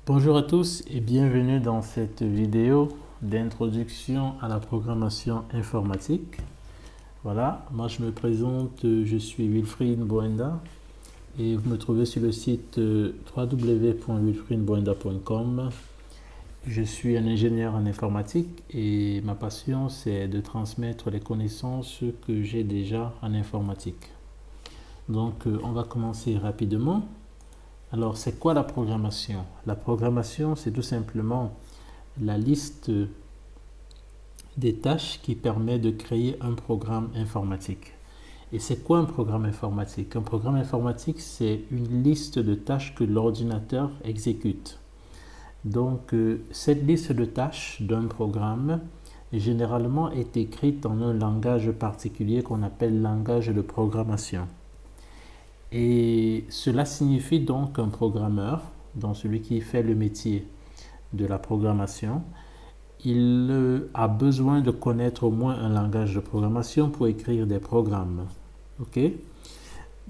Bonjour à tous et bienvenue dans cette vidéo d'introduction à la programmation informatique. Voilà, moi je me présente, je suis Wilfried Boenda et vous me trouvez sur le site www.wilfriedboenda.com. Je suis un ingénieur en informatique et ma passion c'est de transmettre les connaissances que j'ai déjà en informatique. Donc on va commencer rapidement. Alors, c'est quoi la programmation? La programmation, c'est tout simplement la liste des tâches qui permet de créer un programme informatique. Et c'est quoi un programme informatique? Un programme informatique, c'est une liste de tâches que l'ordinateur exécute. Donc, cette liste de tâches d'un programme, généralement, est écrite en un langage particulier qu'on appelle langage de programmation. Et cela signifie donc qu'un programmeur, donc celui qui fait le métier de la programmation, il a besoin de connaître au moins un langage de programmation pour écrire des programmes. Ok? Il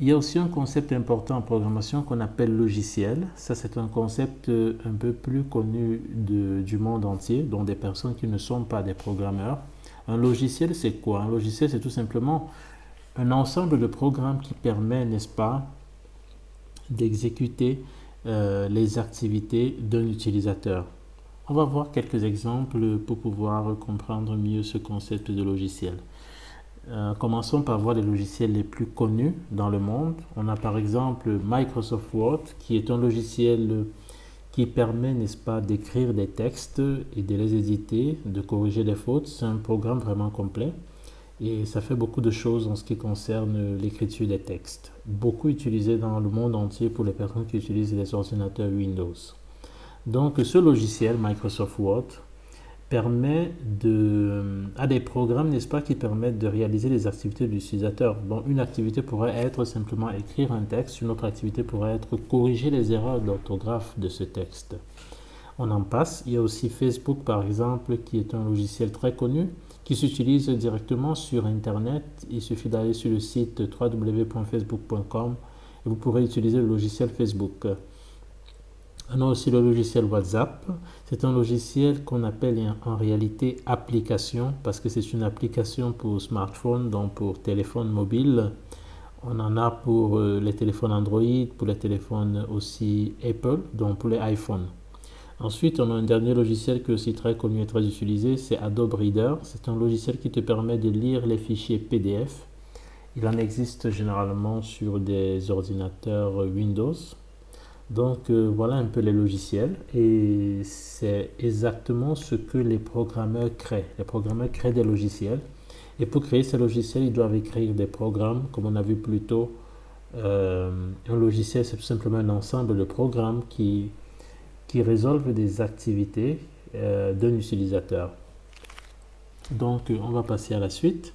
y a aussi un concept important en programmation qu'on appelle logiciel. Ça, c'est un concept un peu plus connu du monde entier, dont des personnes qui ne sont pas des programmeurs. Un logiciel, c'est quoi? Un logiciel, c'est tout simplement un ensemble de programmes qui permet, n'est-ce pas, d'exécuter les activités d'un utilisateur. On va voir quelques exemples pour pouvoir comprendre mieux ce concept de logiciel. Commençons par voir les logiciels les plus connus dans le monde. On a par exemple Microsoft Word, qui est un logiciel qui permet, n'est-ce pas, d'écrire des textes et de les éditer, de corriger des fautes. C'est un programme vraiment complet. Et ça fait beaucoup de choses en ce qui concerne l'écriture des textes. Beaucoup utilisé dans le monde entier pour les personnes qui utilisent les ordinateurs Windows. Donc ce logiciel Microsoft Word permet à des programmes, n'est-ce pas, qui permettent de réaliser les activités de l'utilisateur. Bon, une activité pourrait être simplement écrire un texte, une autre activité pourrait être corriger les erreurs d'orthographe de ce texte. On en passe. Il y a aussi Facebook par exemple, qui est un logiciel très connu, qui s'utilise directement sur Internet. Il suffit d'aller sur le site www.facebook.com et vous pourrez utiliser le logiciel Facebook. On a aussi le logiciel WhatsApp. C'est un logiciel qu'on appelle en réalité application parce que c'est une application pour smartphone, donc pour téléphone mobile. On en a pour les téléphones Android, pour les téléphones aussi Apple, donc pour les iPhones. Ensuite, on a un dernier logiciel qui est aussi très connu et très utilisé, c'est Adobe Reader. C'est un logiciel qui te permet de lire les fichiers PDF. Il en existe généralement sur des ordinateurs Windows. Donc voilà un peu les logiciels et c'est exactement ce que les programmeurs créent. Les programmeurs créent des logiciels et pour créer ces logiciels, ils doivent écrire des programmes, comme on a vu plus tôt. Un logiciel, c'est tout simplement un ensemble de programmes qui résolvent des activités d'un utilisateur. Donc, on va passer à la suite.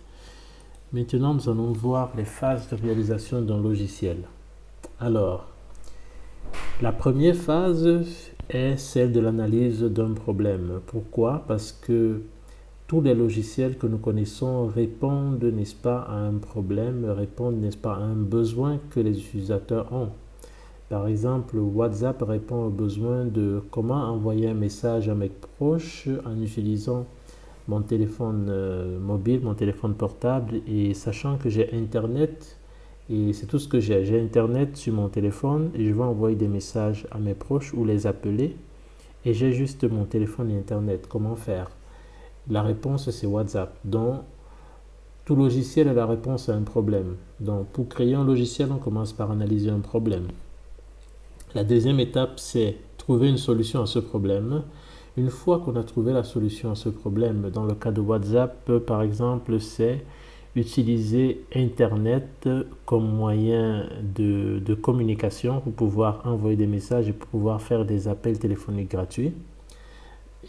Maintenant, nous allons voir les phases de réalisation d'un logiciel. Alors, la première phase est celle de l'analyse d'un problème. Pourquoi? Parce que tous les logiciels que nous connaissons répondent, n'est-ce pas, à un problème, répondent, n'est-ce pas, à un besoin que les utilisateurs ont. Par exemple, WhatsApp répond au besoin de comment envoyer un message à mes proches en utilisant mon téléphone mobile, mon téléphone portable et sachant que j'ai Internet et c'est tout ce que j'ai. J'ai Internet sur mon téléphone et je veux envoyer des messages à mes proches ou les appeler et j'ai juste mon téléphone et Internet. Comment faire? La réponse c'est WhatsApp. Donc, tout logiciel est la réponse à un problème. Donc, pour créer un logiciel, on commence par analyser un problème. La deuxième étape, c'est trouver une solution à ce problème. Une fois qu'on a trouvé la solution à ce problème, dans le cas de WhatsApp, par exemple, c'est utiliser Internet comme moyen de communication pour pouvoir envoyer des messages et pour pouvoir faire des appels téléphoniques gratuits.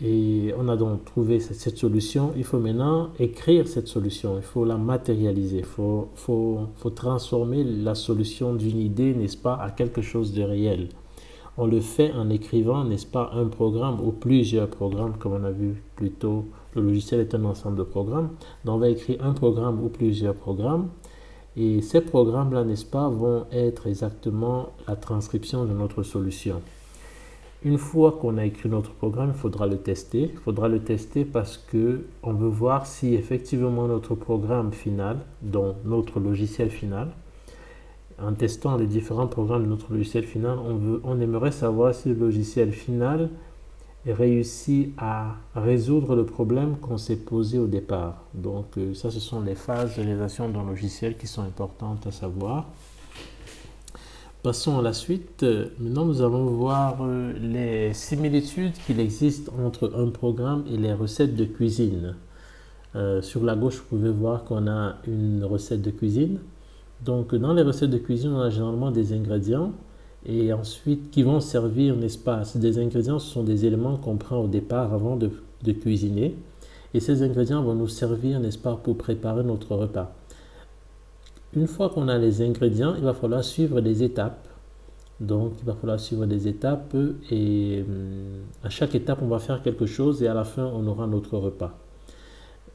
Et on a donc trouvé cette solution. Il faut maintenant écrire cette solution. Il faut la matérialiser. Il faut transformer la solution d'une idée, n'est-ce pas, à quelque chose de réel. On le fait en écrivant, n'est-ce pas, un programme ou plusieurs programmes, comme on a vu plus tôt. Le logiciel est un ensemble de programmes. Donc on va écrire un programme ou plusieurs programmes. Et ces programmes-là, n'est-ce pas, vont être exactement la transcription de notre solution. Une fois qu'on a écrit notre programme, il faudra le tester. Il faudra le tester parce que on veut voir si effectivement notre programme final, donc notre logiciel final, en testant les différents programmes de notre logiciel final, on aimerait savoir si le logiciel final réussit à résoudre le problème qu'on s'est posé au départ. Donc ça, ce sont les phases de réalisation d'un logiciel qui sont importantes à savoir. Passons à la suite. Maintenant, nous allons voir les similitudes qu'il existe entre un programme et les recettes de cuisine. Sur la gauche, vous pouvez voir qu'on a une recette de cuisine. Donc, dans les recettes de cuisine, on a généralement des ingrédients et ensuite qui vont servir, n'est-ce pas? Des ingrédients, ce sont des éléments qu'on prend au départ avant de cuisiner. Et ces ingrédients vont nous servir, n'est-ce pas, pour préparer notre repas. Une fois qu'on a les ingrédients, il va falloir suivre des étapes. Donc, il va falloir suivre des étapes et à chaque étape, on va faire quelque chose et à la fin, on aura notre repas.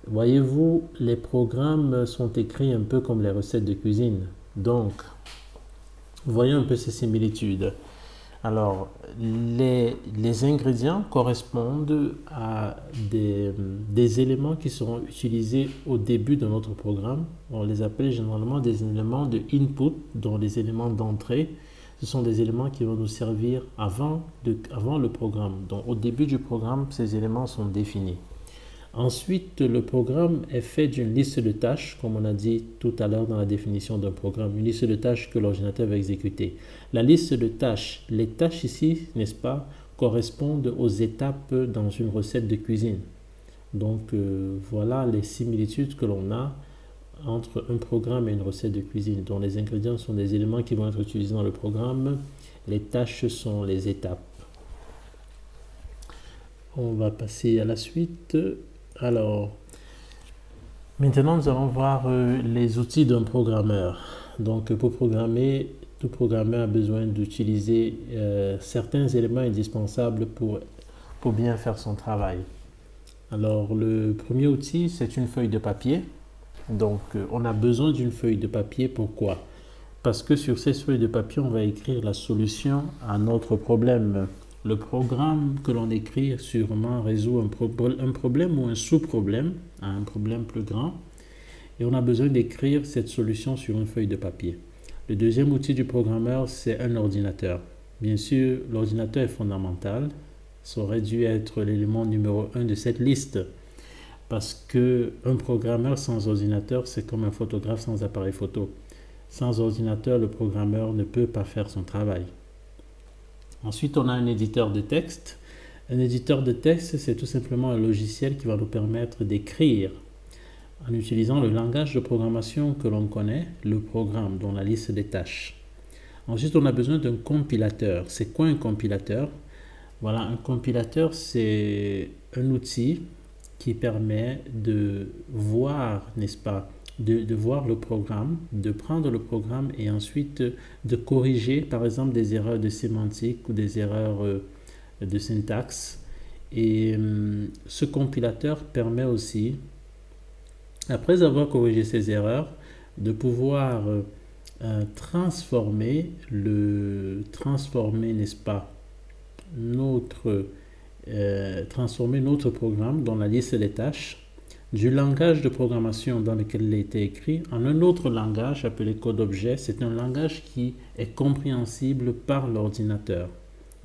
Voyez-vous, les programmes sont écrits un peu comme les recettes de cuisine. Donc, voyons un peu ces similitudes. Alors, les ingrédients correspondent à des éléments qui seront utilisés au début de notre programme. On les appelle généralement des éléments de input, dont les éléments d'entrée. Ce sont des éléments qui vont nous servir avant le programme. Donc, au début du programme, ces éléments sont définis. Ensuite, le programme est fait d'une liste de tâches, comme on a dit tout à l'heure dans la définition d'un programme, une liste de tâches que l'ordinateur va exécuter. La liste de tâches, les tâches ici, n'est-ce pas, correspondent aux étapes dans une recette de cuisine. Donc, voilà les similitudes que l'on a entre un programme et une recette de cuisine, dont les ingrédients sont des éléments qui vont être utilisés dans le programme, les tâches sont les étapes. On va passer à la suite. Alors, maintenant nous allons voir les outils d'un programmeur. Donc, pour programmer, tout programmeur a besoin d'utiliser certains éléments indispensables pour bien faire son travail. Alors, le premier outil, c'est une feuille de papier. Donc, on a besoin d'une feuille de papier. Pourquoi? Parce que sur ces feuilles de papier, on va écrire la solution à notre problème. Le programme que l'on écrit sûrement résout un problème ou un sous-problème, un problème plus grand. Et on a besoin d'écrire cette solution sur une feuille de papier. Le deuxième outil du programmeur, c'est un ordinateur. Bien sûr, l'ordinateur est fondamental. Ça aurait dû être l'élément numéro 1 de cette liste. Parce qu'un programmeur sans ordinateur, c'est comme un photographe sans appareil photo. Sans ordinateur, le programmeur ne peut pas faire son travail. Ensuite, on a un éditeur de texte. Un éditeur de texte, c'est tout simplement un logiciel qui va nous permettre d'écrire en utilisant le langage de programmation que l'on connaît, le programme, dont la liste des tâches. Ensuite, on a besoin d'un compilateur. C'est quoi un compilateur? Voilà, un compilateur, c'est un outil qui permet de voir, n'est-ce pas, de voir le programme, de prendre le programme et ensuite de corriger, par exemple, des erreurs de sémantique ou des erreurs de syntaxe. Et ce compilateur permet aussi, après avoir corrigé ces erreurs, de pouvoir transformer, n'est-ce pas, transformer notre programme dans la liste des tâches du langage de programmation dans lequel il a été écrit en un autre langage appelé code objet. C'est un langage qui est compréhensible par l'ordinateur.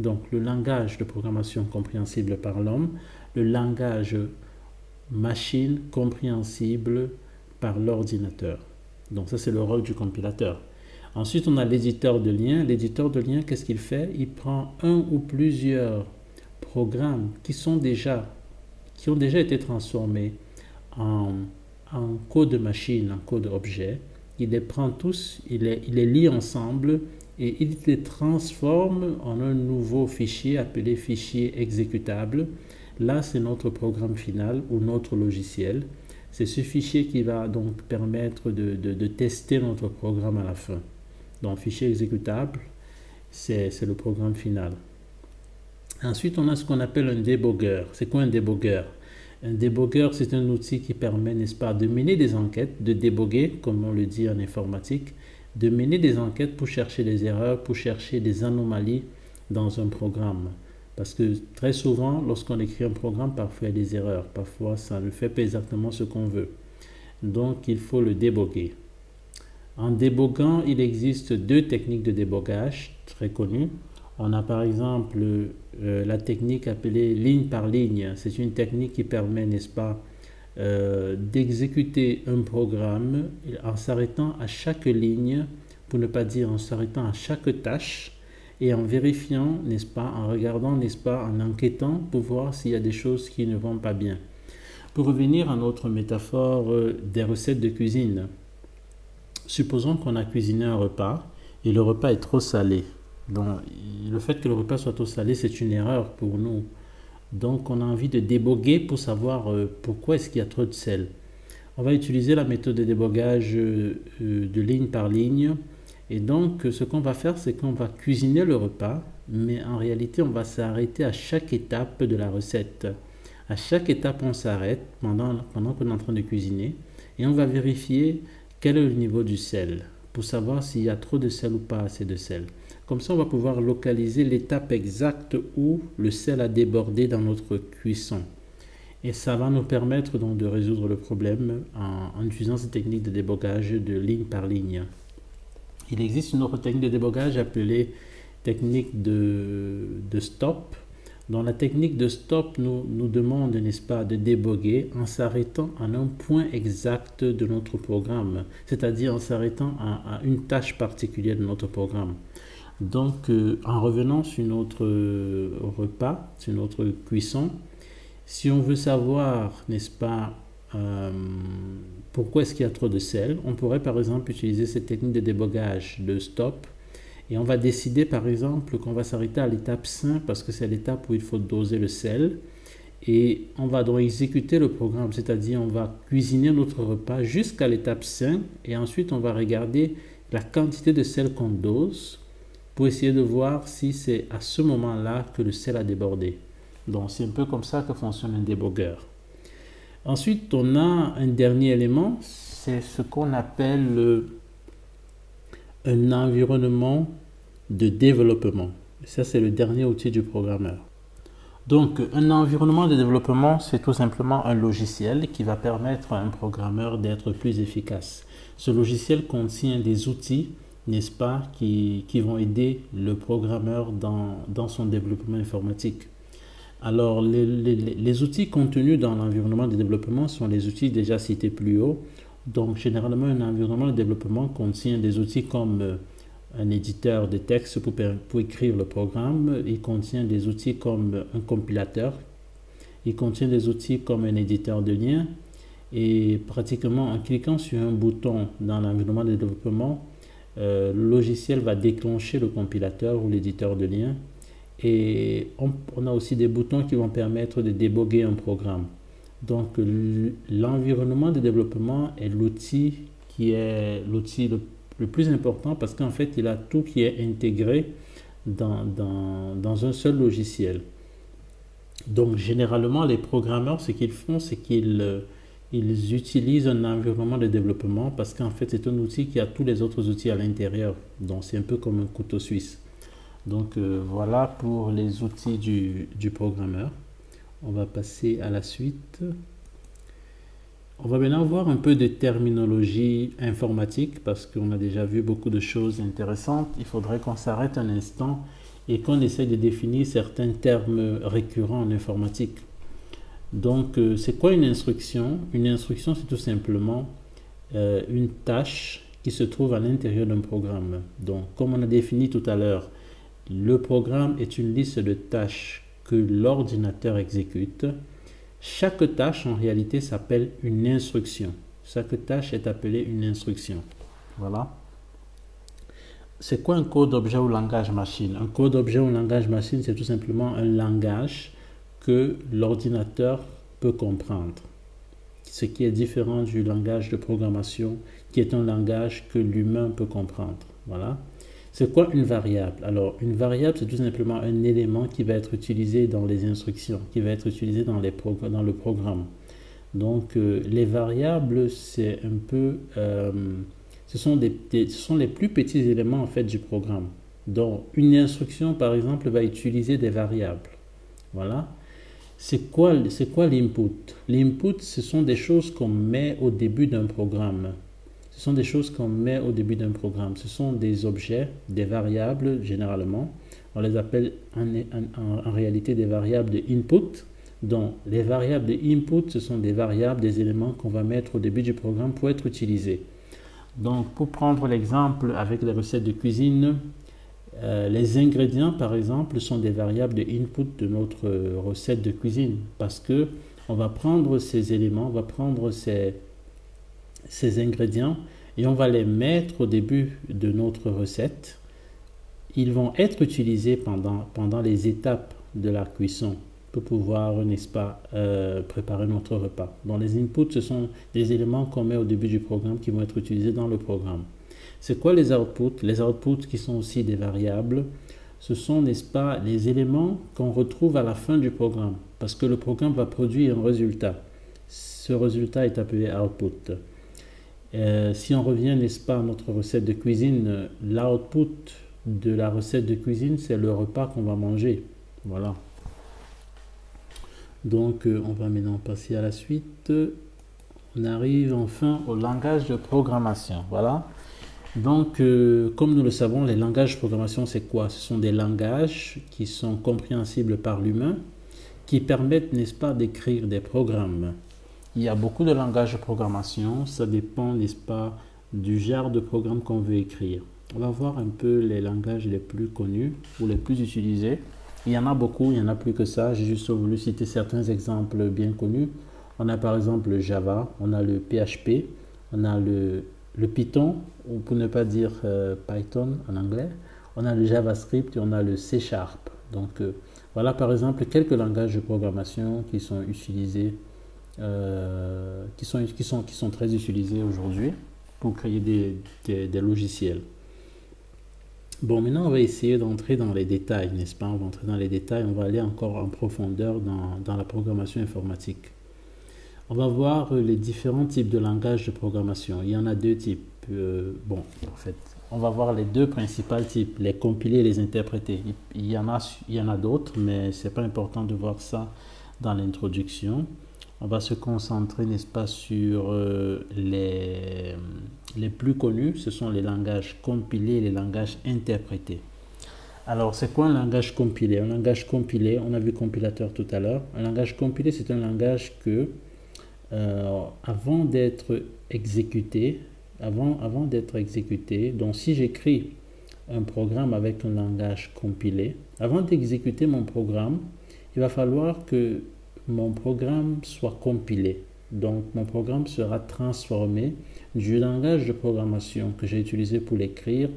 Donc le langage de programmation compréhensible par l'homme, le langage machine compréhensible par l'ordinateur. Donc ça, c'est le rôle du compilateur. Ensuite, on a l'éditeur de liens. L'éditeur de liens, qu'est-ce qu'il fait? Il prend un ou plusieurs programmes qui ont déjà été transformés en code machine, en code objet. Il les prend tous, il les lie ensemble et il les transforme en un nouveau fichier appelé fichier exécutable. Là, c'est notre programme final ou notre logiciel. C'est ce fichier qui va donc permettre de tester notre programme à la fin. Donc, fichier exécutable, c'est le programme final. Ensuite, on a ce qu'on appelle un débogueur. C'est quoi un débogueur? Un débogueur, c'est un outil qui permet, n'est-ce pas, de mener des enquêtes, de déboguer, comme on le dit en informatique, de mener des enquêtes pour chercher des erreurs, pour chercher des anomalies dans un programme. Parce que très souvent, lorsqu'on écrit un programme, parfois il y a des erreurs. Parfois, ça ne fait pas exactement ce qu'on veut. Donc, il faut le déboguer. En déboguant, il existe deux techniques de débogage très connues. On a par exemple la technique appelée ligne par ligne. C'est une technique qui permet, n'est-ce pas, d'exécuter un programme en s'arrêtant à chaque ligne, pour ne pas dire en s'arrêtant à chaque tâche, et en vérifiant, n'est-ce pas, en regardant, n'est-ce pas, en enquêtant pour voir s'il y a des choses qui ne vont pas bien. Pour revenir à notre métaphore des recettes de cuisine, supposons qu'on a cuisiné un repas et le repas est trop salé. Donc, le fait que le repas soit trop salé, c'est une erreur pour nous. Donc, on a envie de déboguer pour savoir pourquoi est-ce qu'il y a trop de sel. On va utiliser la méthode de débogage de ligne par ligne. Et donc, ce qu'on va faire, c'est qu'on va cuisiner le repas, mais en réalité, on va s'arrêter à chaque étape de la recette. À chaque étape, on s'arrête pendant qu'on est en train de cuisiner et on va vérifier quel est le niveau du sel pour savoir s'il y a trop de sel ou pas assez de sel. Comme ça, on va pouvoir localiser l'étape exacte où le sel a débordé dans notre cuisson. Et ça va nous permettre donc de résoudre le problème en utilisant cette technique de débogage de ligne par ligne. Il existe une autre technique de débogage appelée technique de stop. Donc la technique de stop nous demande, n'est-ce pas, de déboguer en s'arrêtant à un point exact de notre programme, c'est-à-dire en s'arrêtant à une tâche particulière de notre programme. Donc en revenant sur notre repas, sur notre cuisson, si on veut savoir, n'est-ce pas, pourquoi est-ce qu'il y a trop de sel, on pourrait par exemple utiliser cette technique de débogage de stop. Et on va décider par exemple qu'on va s'arrêter à l'étape 5 parce que c'est l'étape où il faut doser le sel. Et on va donc exécuter le programme, c'est-à-dire on va cuisiner notre repas jusqu'à l'étape 5 et ensuite on va regarder la quantité de sel qu'on dose pour essayer de voir si c'est à ce moment-là que le sel a débordé. Donc c'est un peu comme ça que fonctionne un débogueur. Ensuite, on a un dernier élément, c'est ce qu'on appelle un environnement de développement. Ça, c'est le dernier outil du programmeur. Donc, un environnement de développement, c'est tout simplement un logiciel qui va permettre à un programmeur d'être plus efficace. Ce logiciel contient des outils, n'est-ce pas, qui vont aider le programmeur dans son développement informatique. Alors, les outils contenus dans l'environnement de développement sont les outils déjà cités plus haut. Donc, généralement, un environnement de développement contient des outils comme un éditeur de texte pour écrire le programme. Il contient des outils comme un compilateur. Il contient des outils comme un éditeur de liens. Et pratiquement, en cliquant sur un bouton dans l'environnement de développement, le logiciel va déclencher le compilateur ou l'éditeur de liens. Et on a aussi des boutons qui vont permettre de déboguer un programme. Donc, l'environnement de développement est l'outil qui est l'outil le plus important parce qu'en fait, il a tout qui est intégré dans un seul logiciel. Donc, généralement, les programmeurs, ce qu'ils font, c'est qu'ils utilisent un environnement de développement parce qu'en fait, c'est un outil qui a tous les autres outils à l'intérieur. Donc, c'est un peu comme un couteau suisse. Donc, voilà pour les outils du programmeur. On va passer à la suite. On va maintenant voir un peu de terminologie informatique parce qu'on a déjà vu beaucoup de choses intéressantes. Il faudrait qu'on s'arrête un instant et qu'on essaye de définir certains termes récurrents en informatique. Donc, c'est quoi une instruction? Une instruction, c'est tout simplement une tâche qui se trouve à l'intérieur d'un programme. Donc, comme on a défini tout à l'heure, le programme est une liste de tâches que l'ordinateur exécute. Chaque tâche en réalité s'appelle une instruction. Chaque tâche est appelée une instruction. Voilà. C'est quoi un code objet ou langage machine? Un code objet ou langage machine, c'est tout simplement un langage que l'ordinateur peut comprendre. Ce qui est différent du langage de programmation, qui est un langage que l'humain peut comprendre. Voilà. C'est quoi une variable? Alors, une variable, c'est tout simplement un élément qui va être utilisé dans les instructions, qui va être utilisé dans le programme. Donc, les variables, c'est un peu, ce sont les plus petits éléments en fait du programme. Donc, une instruction, par exemple, va utiliser des variables. Voilà. C'est quoi l'input? L'input, ce sont des choses qu'on met au début d'un programme. Ce sont des choses qu'on met au début d'un programme. Ce sont des objets, des variables généralement. On les appelle en réalité des variables de input. Donc, les variables de input, ce sont des variables, des éléments qu'on va mettre au début du programme pour être utilisés. Donc, pour prendre l'exemple avec les recettes de cuisine, les ingrédients, par exemple, sont des variables de input de notre recette de cuisine parce que on va prendre ces éléments, on va prendre ces ingrédients et on va les mettre au début de notre recette. Ils vont être utilisés pendant les étapes de la cuisson pour pouvoir, n'est-ce pas, préparer notre repas. Donc les inputs, ce sont des éléments qu'on met au début du programme qui vont être utilisés dans le programme. C'est quoi les outputs? Les outputs qui sont aussi des variables, ce sont, n'est-ce pas, les éléments qu'on retrouve à la fin du programme parce que le programme va produire un résultat. Ce résultat est appelé output. Si on revient, n'est-ce pas, à notre recette de cuisine, l'output de la recette de cuisine, c'est le repas qu'on va manger. Voilà. Donc, on va maintenant passer à la suite. On arrive enfin au langage de programmation. Voilà. Donc, comme nous le savons, les langages de programmation, c'est quoi? Ce sont des langages qui sont compréhensibles par l'humain, qui permettent, n'est-ce pas, d'écrire des programmes. Il y a beaucoup de langages de programmation, ça dépend, n'est-ce pas, du genre de programme qu'on veut écrire. On va voir un peu les langages les plus connus ou les plus utilisés. Il y en a beaucoup, il y en a plus que ça. J'ai juste voulu citer certains exemples bien connus. On a par exemple le Java, on a le PHP, on a le Python, ou pour ne pas dire Python en anglais. On a le JavaScript et on a le C#. Donc voilà par exemple quelques langages de programmation qui sont utilisés, qui sont très utilisés aujourd'hui pour créer des logiciels. Bon, maintenant on va essayer d'entrer dans les détails, n'est-ce pas? On va entrer dans les détails, on va aller encore en profondeur dans la programmation informatique. On va voir les différents types de langages de programmation. Il y en a deux types. Bon, en fait, on va voir les deux principaux types, les compilés et les interprétés. Il y en a d'autres, mais ce n'est pas important de voir ça dans l'introduction. On va se concentrer, n'est-ce pas, sur les plus connus. Ce sont les langages compilés et les langages interprétés. Alors, c'est quoi un langage compilé? Un langage compilé, on a vu compilateur tout à l'heure. Un langage compilé, c'est un langage que, avant d'être exécuté, donc si j'écris un programme avec un langage compilé, avant d'exécuter mon programme, il va falloir que mon programme soit compilé. Donc, mon programme sera transformé du langage de programmation que j'ai utilisé pour l'écrire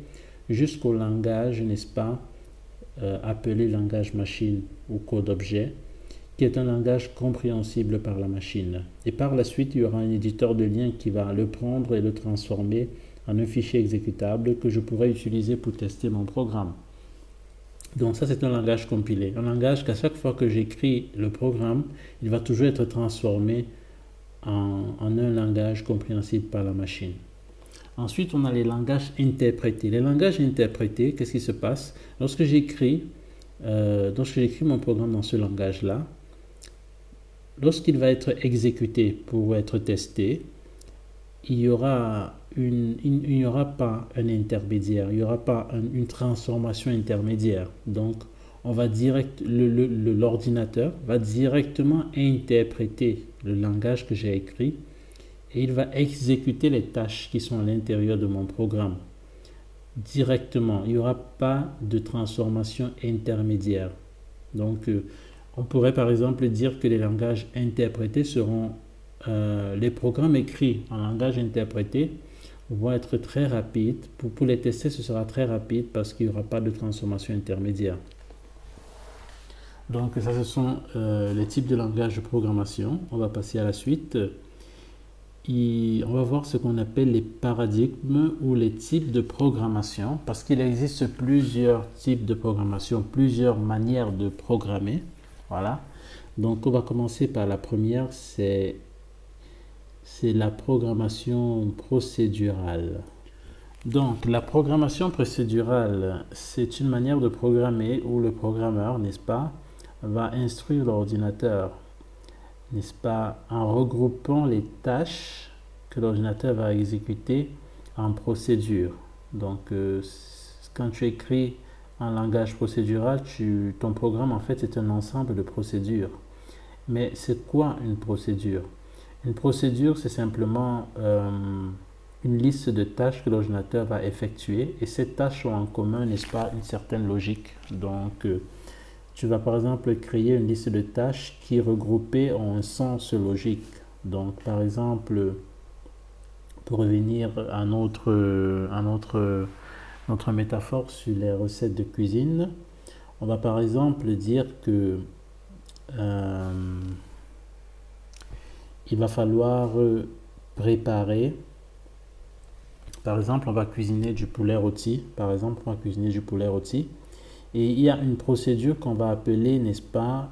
jusqu'au langage, n'est-ce pas, appelé langage machine ou code objet, qui est un langage compréhensible par la machine. Et par la suite, il y aura un éditeur de liens qui va le prendre et le transformer en un fichier exécutable que je pourrai utiliser pour tester mon programme. Donc ça, c'est un langage compilé. Un langage qu'à chaque fois que j'écris le programme, il va toujours être transformé en un langage compréhensible par la machine. Ensuite, on a les langages interprétés. Les langages interprétés, qu'est-ce qui se passe? Lorsque j'écris mon programme dans ce langage-là, lorsqu'il va être exécuté pour être testé, il n'y aura pas un intermédiaire, il n'y aura pas une transformation intermédiaire. Donc, l'ordinateur va directement interpréter le langage que j'ai écrit et il va exécuter les tâches qui sont à l'intérieur de mon programme directement. Il n'y aura pas de transformation intermédiaire. Donc, on pourrait par exemple dire que les langages interprétés seront les programmes écrits en langage interprété vont être très rapides. Pour les tester, ce sera très rapide parce qu'il n'y aura pas de transformation intermédiaire. Donc ça, ce sont les types de langages de programmation. On va passer à la suite. On va voir ce qu'on appelle les paradigmes ou les types de programmation parce qu'il existe plusieurs types de programmation, plusieurs manières de programmer. Voilà. Donc on va commencer par la première, c'est la programmation procédurale. Donc la programmation procédurale, c'est une manière de programmer où le programmeur, n'est-ce pas, va instruire l'ordinateur, n'est-ce pas, en regroupant les tâches que l'ordinateur va exécuter en procédure. Donc, quand tu écris en langage procédural, ton programme, en fait, c'est un ensemble de procédures. Mais c'est quoi une procédure? Une procédure, c'est simplement une liste de tâches que l'ordinateur va effectuer. Et ces tâches ont en commun, n'est-ce pas, une certaine logique. Donc, tu vas par exemple créer une liste de tâches qui regroupées ont un sens logique. Donc, par exemple, pour revenir à notre métaphore sur les recettes de cuisine, on va par exemple dire que il va falloir préparer, par exemple, on va cuisiner du poulet rôti, et il y a une procédure qu'on va appeler, n'est-ce pas,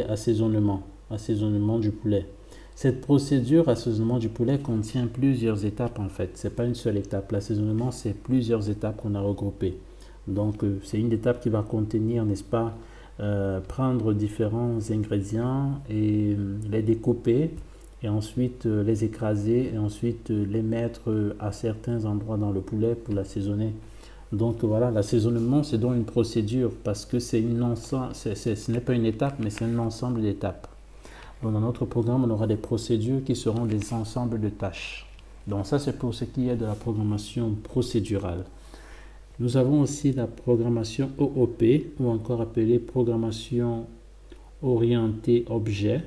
assaisonnement du poulet. Cette procédure, assaisonnement du poulet, contient plusieurs étapes en fait. Ce n'est pas une seule étape. L'assaisonnement, c'est plusieurs étapes qu'on a regroupées. Donc, c'est une étape qui va contenir, n'est-ce pas, prendre différents ingrédients et les découper, et ensuite les écraser, et ensuite les mettre à certains endroits dans le poulet pour l'assaisonner. Donc voilà, l'assaisonnement, c'est donc une procédure parce que ce n'est pas une étape, mais c'est un ensemble d'étapes. Donc dans notre programme, on aura des procédures qui seront des ensembles de tâches. Donc ça, c'est pour ce qui est de la programmation procédurale. Nous avons aussi la programmation OOP, ou encore appelée programmation orientée objet.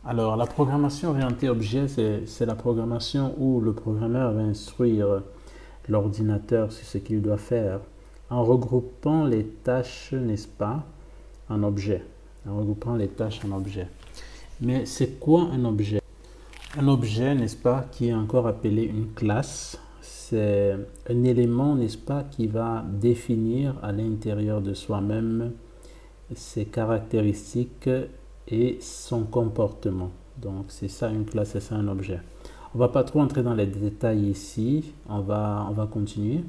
Alors, la programmation orientée objet, c'est la programmation où le programmeur va instruire l'ordinateur sur ce qu'il doit faire en regroupant les tâches, n'est-ce pas, en objets. Mais c'est quoi un objet? Un objet, n'est-ce pas, qui est encore appelé une classe, c'est un élément, n'est-ce pas, qui va définir à l'intérieur de soi-même ses caractéristiques et son comportement. Donc c'est ça une classe, c'est ça un objet. On va pas trop entrer dans les détails ici, on va continuer.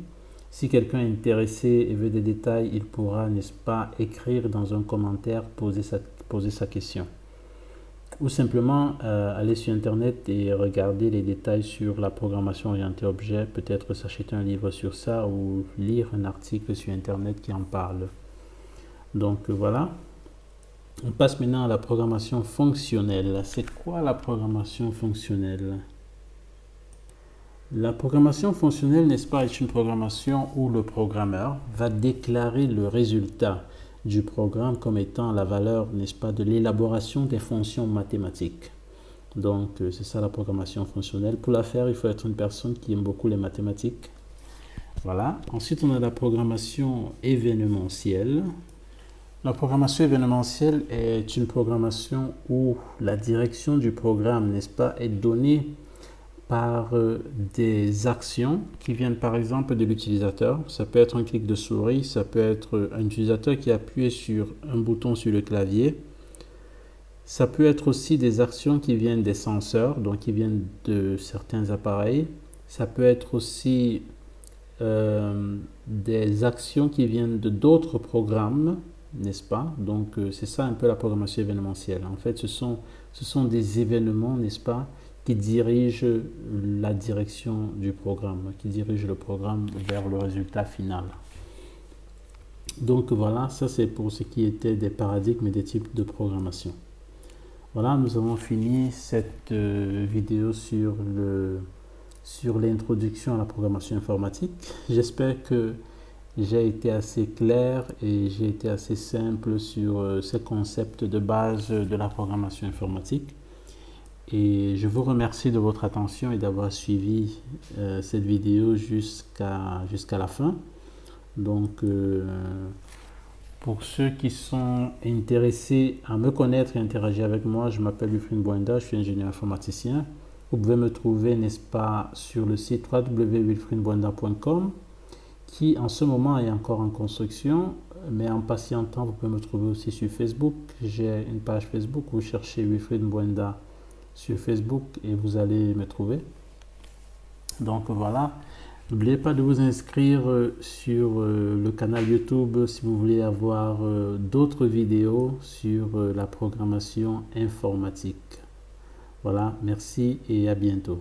Si quelqu'un est intéressé et veut des détails, il pourra, n'est-ce pas, écrire dans un commentaire, poser sa question. Ou simplement aller sur Internet et regarder les détails sur la programmation orientée objet, peut-être s'acheter un livre sur ça ou lire un article sur Internet qui en parle. Donc voilà. On passe maintenant à la programmation fonctionnelle. C'est quoi la programmation fonctionnelle? La programmation fonctionnelle, n'est-ce pas, est une programmation où le programmeur va déclarer le résultat du programme comme étant la valeur, n'est-ce pas, de l'élaboration des fonctions mathématiques. Donc, c'est ça la programmation fonctionnelle. Pour la faire, il faut être une personne qui aime beaucoup les mathématiques. Voilà. Ensuite, on a la programmation événementielle. La programmation événementielle est une programmation où la direction du programme, n'est-ce pas, est donnée par des actions qui viennent par exemple de l'utilisateur. Ça peut être un clic de souris, ça peut être un utilisateur qui appuie sur un bouton sur le clavier. Ça peut être aussi des actions qui viennent des senseurs, donc qui viennent de certains appareils. Ça peut être aussi des actions qui viennent de d'autres programmes, n'est-ce pas? Donc c'est ça un peu la programmation événementielle. En fait, ce sont des événements, n'est-ce pas, qui dirige la direction du programme, qui dirige le programme vers le résultat final. Donc voilà, ça c'est pour ce qui était des paradigmes et des types de programmation. Voilà, nous avons fini cette vidéo sur l'introduction à la programmation informatique. J'espère que j'ai été assez clair et j'ai été assez simple sur ces concepts de base de la programmation informatique. Et je vous remercie de votre attention et d'avoir suivi cette vidéo jusqu'à la fin. Donc, pour ceux qui sont intéressés à me connaître et interagir avec moi, je m'appelle Wilfried Bwenda, je suis ingénieur informaticien. Vous pouvez me trouver, n'est-ce pas, sur le site www.wilfriedbwenda.com qui en ce moment est encore en construction, mais en patientant, vous pouvez me trouver aussi sur Facebook. J'ai une page Facebook, vous cherchez Wilfried Bwenda sur Facebook et vous allez me trouver. Donc voilà, N'oubliez pas de vous inscrire sur le canal YouTube si vous voulez avoir d'autres vidéos sur la programmation informatique. Voilà, merci et à bientôt.